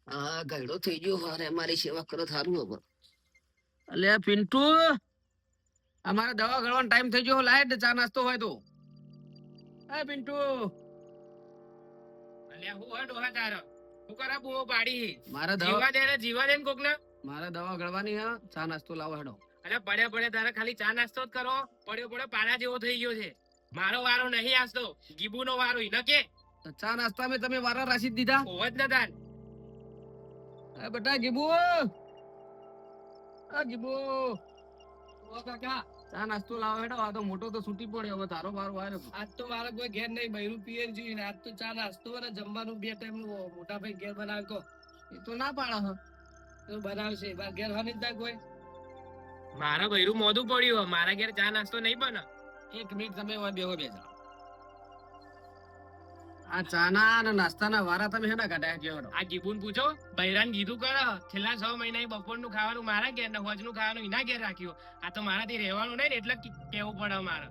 આ ગયડો થઈ ગયો હારે મારી સેવા કરો થારું હવે. અલે પિન્ટુ, અમારે દવા ગળવાનો ટાઈમ થઈ ગયો, લાય ચા નાસ્તો હોય તો. એ પિન્ટુ. અલ્યા હું હડ ઓહા તારો હું કરા બૂમો પાડી મારે જીવા દે ને કોકને. મારે દવા ગળવાની હે, ચા નાસ્તો લાવો હેડો. અલ્યા પડે તારે ખાલી ચા નાસ્તો જ કરો. પડ્યો પાડા જેવો થઈ ગયો છે. મારો વારો નહીં આસતો, ગીબુનો વારો ઈને કે. ચા નાસ્તા મેં તમે વારા રાશી દીધા. ઓજ ન તાન. એ બેટા ગીબુ, આ ગીબુ. ઓ કાકા, ચા નાસ્તો લાવો હેડો. આ તો મોટો તો છૂટી પડ્યો, હવે તારો વારો આવ્યો. આજ તો મારે કોઈ ઘેર નહીં, બૈરું પિયર જોઈએ ને આજ તો ચા નાસ્તો અને જમવાનું 2 ટાઈમ નું મોટા ભાઈ ઘેર બનાવે કો. એ તો ના પાડે હ. તો બનાવશે બાર ઘેર હની જ કોઈ. મારા બૈરું મોઢું પડ્યું, મારા ઘેર ચા નાસ્તો નહીં બને. 1 મિનિટ તમે હવે બેહો બેસા. આ ચાના અને નાસ્તાના વારા તમે હેડા કાઢ્યા કેવડો. આ ગીબુન પૂછો, બૈરાન કીધું કર છેલ્લા 6 મહિના બપોરનું ખાવાનું મારા ઘેર ને હોજનું ખાવાનું એના ઘેર રાખ્યું. આ તો મારાથી રહેવાનું નહીં ને એટલે કેવું પડે મારે.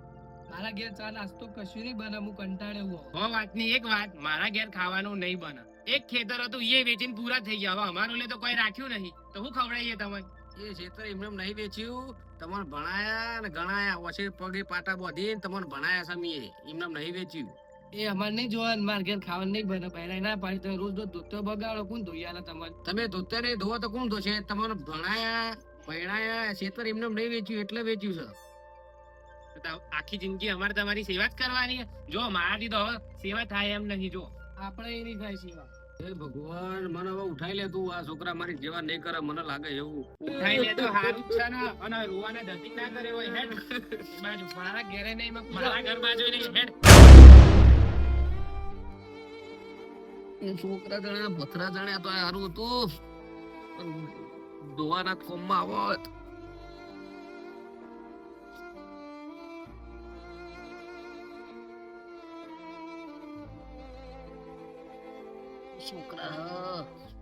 મારા ઘેર ચા નાસ્તો કશું નહીં બને, હું કંટાળ્યો હો વાતની એક વાત, મારા ઘેર ખાવાનું નહીં બને. એક ખેતર હતું એ વેચીને પૂરા થઈ ગયા, હવે અમારું લે તો કોઈ રાખ્યું નહીં તો હું ખવડાવીએ તમને. એ ક્ષેત્ર એમને નહીં વેચ્યું, તમને ભણાયા ને ગણાયા, ઓછે પગે પાટા બોધીને તમને ભણાયા સમીએ, એમને નહીં વેચ્યું. એ અમારે નહીં જોવાનું, મારા ઘેર ખાવાનું નહીં બને. પહેલા ના પાડી તમે રોજ ધોતો બગાડો, કોણ ધોઈ આલે તમારે? તમે ધોતે નહીં ધોવો તો કોણ ધોશે? તમને ભણાયા ભણાયા, ક્ષેત્ર એમને નહીં વેચ્યું એટલે વેચ્યું છે. આખી જિંદગી અમારે તમારી સેવા જ કરવાની. જો મારાથી તો હવે સેવા થાય એમ નહીં. જો આપણે એ નહીં થાય સેવા. એ ભગવાન, મને હવે ઉઠાઈ લે તું. આ છોકરા મારી જેવા નહીં કરે, મને લાગે એવું. ઉઠાઈ લે તો હારું છે ને, અને રોવાના ધતી ના કરે હોય. હેડ બાજુ મારા ઘરે નહીં, મારા ઘર બાજુ નહીં. હેડ એ છોકરા જણા ભથરા જણા તો સારું હતું, દોવાના કોમમાં આવત. છોકરા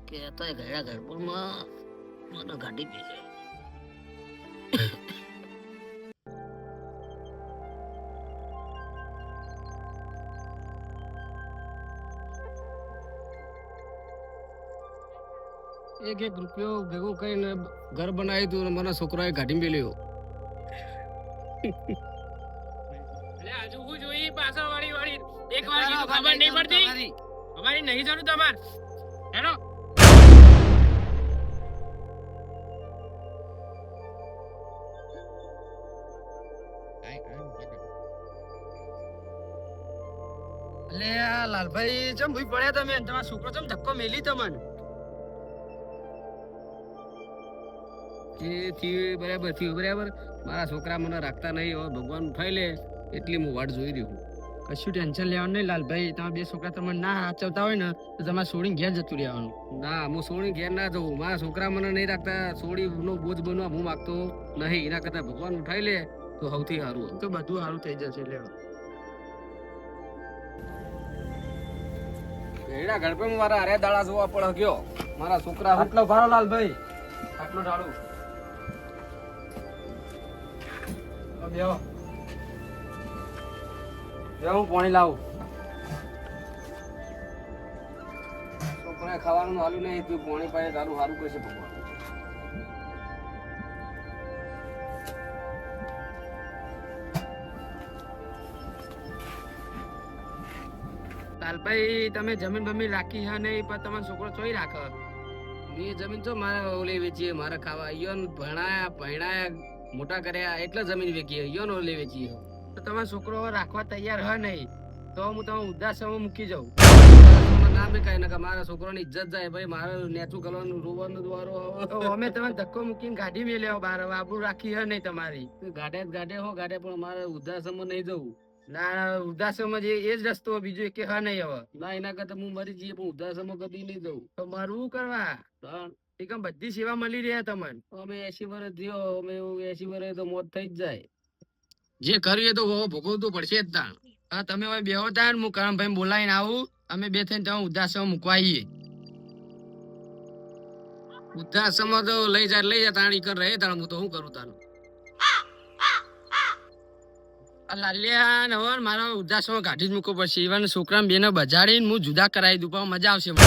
કેતા ગયા ગડબડમાં મને ગાડી પી જાય. એક રૂપિયો ભેગો કરીને ઘર બનાવી તું, મને છોકરાએ ગાડી મેલ્યો. એટલે હજુ હું જોઈ પાછળ વાળી એક વાર કીધું ખબર નહીં પડતી. અમારી નહીં જરૂર તમાર. હેલો અલે આ લાલભાઈ ચમ ભૂઈ પડ્યા તમે? તમારો છોકરો ચમ ધક્કો મેલી તમને? બરાબર થયું બરાબર. મારા છોકરા મને રાખતા નહીં, હવે ભગવાન ઉઠાઈ લે એટલી હું વાટ જોઈ રહ્યો. કશું ટેન્શન લેવાનું નહીં લાલભાઈ. તમારા 2 છોકરા તમને ના હાચવતા હોય ને તો તમારે છોડીને ઘેર જતું રહેવાનું. ના, હું છોડીને ઘેર ના જવું. મારા છોકરા મને નહીં રાખતા, છોડીનો બોજ બનવા હું માગતો નહીં. એના કરતા ભગવાન ઉઠાઈ લે તો સૌથી સારું. તો બધું સારું થઈ જશે. લેવા એડા ગણપે મારા અરે દાડા જોવા પડે ગયો. મારા છોકરા આટલો ભારો લાલભાઈ, આટલો ડાળું બેહો. હું પાણી લાવું. છોકરા ખાવાનું હાલું નહીં, તું પાણી પાય તારું સારું કરશે ભગવાન. લાલભાઈ તમે જમીન બમીન રાખી હે નહીં, પણ તમારો છોકરો ચોઈ રાખે. મેં જમીન તો મારે ઓલે વેચીએ, મારે ખાવા. ઈયોન ભણાયા ભણાયા મોટા કર્યા એટલે જમીન વેચીએ, ઈયોન ઓલે વેચીએ. તો તમારો છોકરો રાખવા તૈયાર હે નહીં તો હું તમે ઉદાસમાં મૂકી જાઉં. ના મેકાય ને કે મારા છોકરાની ઇજ્જત જાય. ભાઈ મારે નેચું કરવાનું રોવાનું દ્વારો અમે તમે ધક્કો મૂકીને ગાડી મેલ્યો બહાર. આબરૂ રાખી હે નહીં તમારી. ગાડે હો ગાડે, પણ મારે ઉદાસમાં નહીં જવું. ના, ઉદાસમાં એ જ રસ્તો, બીજો એક હા નહીં. હવે ના, એના કરતા હું મરી જઈએ, પણ ઉદાસમાં કદી નહીં જવું. તો મરવું કરવા એકમ બધી સેવા મળી રહ્યા તમને. અમે 80 વર્ષ થયો, અમે 80 વર્ષ તો મોત થઈ જ જાય. જે કર્યું તો ભોગવતું પડશે જ તાણ. હા તમે હવે બેહો તાણ, હું કરણભાઈ બોલાવીને આવું. અમે 2 થઈને તમે ઉદાસમાં મૂકવા આવીએ. ઉદાસમાં તો લઈ જાય તાણી કર રહે તાણ. હું તો શું કરું તાણ? લાલિયા ને હવે મારા ઉદાસમાં કાઢી જ મૂકવો પડશે. ઈવન છોકરા બેને બજાડીને હું જુદા કરાવી દઉં પણ મજા આવશે મને.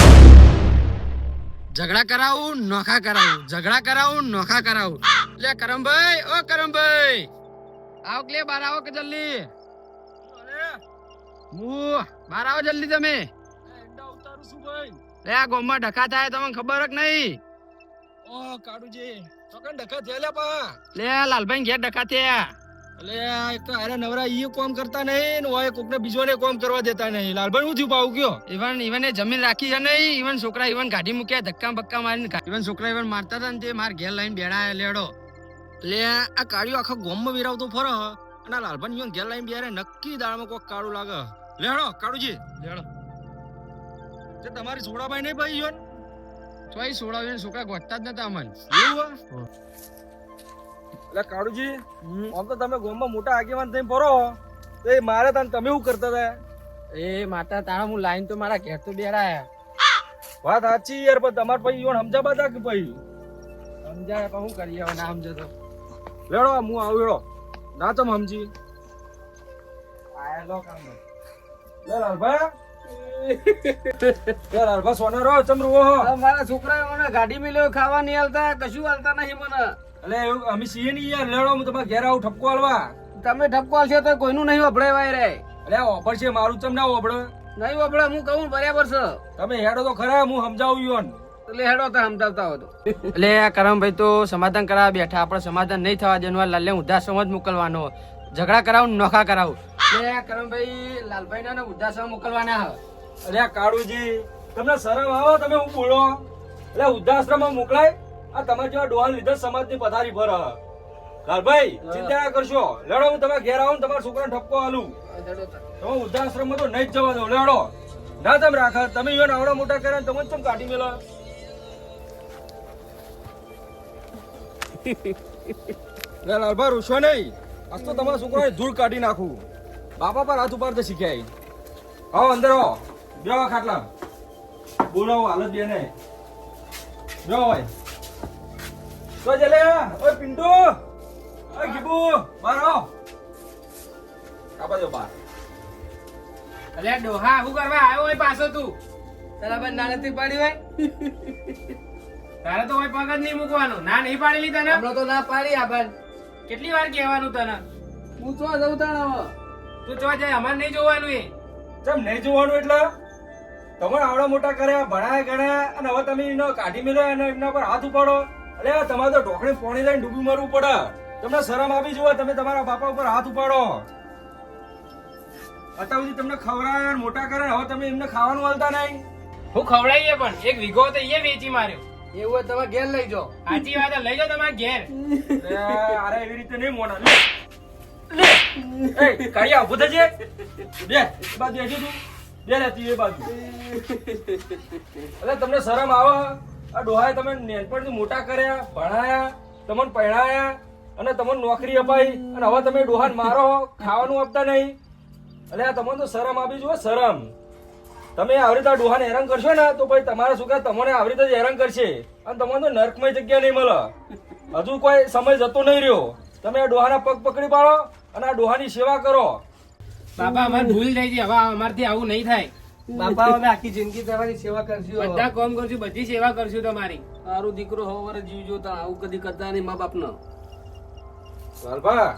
ઝઘડા કરાવું નોખા કરાવું, ઝઘડા કરાવું નોખા કરાવું. લે કરમભાઈ, ઓ કરમભાઈ, આવો કે લે બહાર આવો કે જલ્દી. બહાર આવો જલ્દી તમે. લે આ ગોમમાં ડખા થાય તમને ખબર જ નહીં. લે લાલભાઈ ઘેર ડખા થયા. ઈવન એ જમીન રાખી છે નહીં. ઈવન છોકરા ઈવન ગાડી મૂક્યા ધક્કા બક્કા મારીને ઈવન છોકરા ઈવન મારતા હતા ને તે માર ઘેર લઈને બેડા લેડો. એટલે આ કાળિયો આખા ગોમમાં વિરાવતો ફરે અને આ લાલભાઈ ઈવન ઘેર લાઈન બેરે નક્કી દાળમાં કોક કાળું લાગે. લેડો કાળુજી લેડો. તે તમારી સોડાભાઈ નહીં ભાઈ ઈવન ચોઈ સોડાવીને છોકરા ગોતતા જ નતા અમન. એવું એટલે કાળુજી આમ તો તમે ગોમમાં મોટા આગેવાન થઈને ફરો તો એ મારે તને તમે શું કરતા હતા? એ માતા તારા હું લાઈન તો મારા ઘેર તો બેડાયા. વાત સાચી યાર, પણ તમારે પછી ઈવન સમજાવા હતા કે ભાઈ સમજાય પણ શું કરીએ હવે ના સમજો તો. લેડો હું આવું લેડો ના તમે સમજી આયેલો કામ. લે લાલભાઈ લે લાલભાઈ સોનારો ચમરો મારા છોકરા મને ગાડી મિલ્યો ખાવા નહીં હાલતા, કશું હાલતા નહીં મને. એટલે એવું અમે છીએ નહીં યાર. લેડો હું તમારા ઘેર આવું ઠપકો હાલવા. તમે ઠપકો આલશો તો કોઈનું નહીં વપડે વાય રે. એટલે ઓફર છે મારું ચમ ના ઓફર નહીં વપડે હું કહું બરાબર છે. તમે હેડો તો ખરા હું સમજાવું ઈવન. એટલે હેડો તો સમજાવતા હોય તો. એટલે કરમભાઈ તો સમાધાન કરાવવા બેઠા, આપણે સમાધાન નહીં થવા દેવાનું. લાલે ઉદાસમ જ મોકલવાનો, ઝઘડા કરાવું નોખા કરાવું. એટલે કરમભાઈ લાલભાઈ ને ઉદાસમ મોકલવાના હવે. અરે કાળુજી તમને શરમ આવો તમે હું બોલો? એટલે વૃદ્ધાશ્રમમાં મોકલાય? આ તમારા જેવા ડોહાન લીધે સમાજની પથારી પર લાલભાઈ ચિંતા ના કરશો. લેડો હું તમે ઘેર આવું તમારા છોકરાને ઠપકો આલું. તમે વૃદ્ધાશ્રમમાં તો નહીં જ જવા દો. લેડો ના તમે રાખે તમે ઈવન આવડા મોટા કર્યા તમે જ ચમ કાઢી મેલા. લાલભાઈ રૂસો નહીં, આજ તો તમારા છોકરાને ધૂળ કાઢી નાખું. બાપા પર હાથ ઉપાડતા શીખ્યા. આવો અંદર આવો, બેહો ખાટલા બોલાવો હાલત બે ને બેહો હોય તો જલે. ઓય પિન્ટુ, ઓય ગીબુ, બહાર આવો. કાપા દો બહાર. અલે ડોહા શું કરવા આવ્યો હોય પાછો તું? તારા પર ના નથી પાડી હોય. તારે તો હોય પગ જ નહીં મૂકવાનો. ના નહીં પાડેલી તને? હમણાં તો ના પાડી આબન. કેટલી વાર કહેવાનું તને? હું તો જઉં તાણ હવે. તું ચો જાય, અમારે નહીં જોવાનું એ. ચમ નહીં જોવાનું એટલે તમે આવડા મોટા કર્યા ભણાયા ગણ્યા અને હવે તમે એનો કાઢી મેલો અને એમના પર હાથ ઉપાડો. અરે તમારે તો ઢોકળી પોણી લઈને ડૂબી મરવું પડે. તમને શરમ આવી જોવે તમે તમારા બાપા ઉપર હાથ ઉપાડો. અત્યાર સુધી તમને ખવડાયા અને મોટા કર્યા, હવે તમે એમને ખાવાનું હાલતા નહીં. હું ખવડાવીએ પણ એક વીઘો તો એ વેચી માર્યો. એવું હોય તમે ઘેર લઈ જાઓ. સાચી વાત છે, લઈ જાઓ તમારા ઘેર. અરે એવી રીતે નહીં મોના લે લે. એ કાળિયા ઉભો થજે. બે એ બાજુ બેસી તું બે રહેતી એ બાજુ. અરે તમને શરમ આવે? આ ડોહાએ તમે નેનપણથી મોટા કર્યા, ભણાયા, તમને પહેણાયા અને તમને નોકરી અપાઈ અને હવે તમે ડોહાને મારો, ખાવાનું આપતા નહીં. અરે આ તમને તો શરમ આપી જુઓ, શરમ. તમે આવી રીતે ડોહાને હેરાન કરશો ને તો ભાઈ તમારા છોકરા તમને આવી રીતે જ હેરાન કરશે અને તમને તો નર્કમય જગ્યા નહીં મળે. હજુ કોઈ સમય જતો નહીં રહ્યો. તમે આ ડોહાના પગ પકડી પાડો અને આ ડોહાની સેવા કરો. બાપા અમારે ભૂલ થઈ ગઈ, હવે અમારથી આવું નહીં થાય. બાપા અમે આખી જિંદગી તમારી સેવા કરશું. બધા કામ કરશું, બધી સેવા કરશું તમારી. તારું દીકરો હોવર જીવજો તા આવું કદી કરતા નહીં મા બાપનો. લાલભા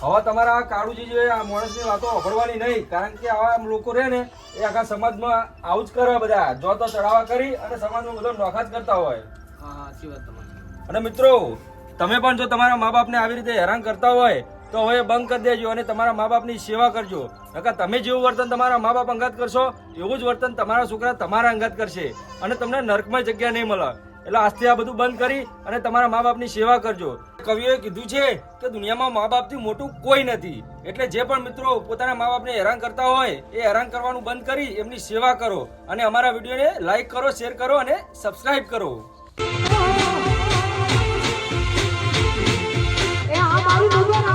હવે તમારા આ કાળુજી જે આ માણસની વાતો સાંભળવાની નહીં, કારણ કે આવા લોકો રહે ને એ આખા સમાજમાં આવું જ કરે. બધા જો તો ચડાવા કરી અને સમાજમાં બધા નોખા જ કરતા હોય. હા સાચી વાત તમારી. અને મિત્રો તમે પણ જો તમારા મા બાપને આવી રીતે હેરાન કરતા હોય તો હવે બંધ કરી દેજો અને તમારા મા બાપની સેવા કરજો. નકર તમે જેવું વર્તન તમારા મા બાપ અંગાત કરશો એવું જ વર્તન તમારા છોકરા તમારા અંગાત કરશે અને તમને નર્કમય જગ્યા નહીં મળે. એટલે આજથી આ બધું બંધ કરી અને તમારા મા બાપની સેવા કરજો. કવિઓએ કીધું છે કે દુનિયામાં મા બાપથી મોટું કોઈ નથી. એટલે જે પણ મિત્રો પોતાના મા બાપને હેરાન કરતા હોય એ હેરાન કરવાનું બંધ કરી એમની સેવા કરો અને અમારા વિડીયોને લાઈક કરો, શેર કરો અને સબસ્ક્રાઇબ કરો. એ આ મારું ભગવાન આ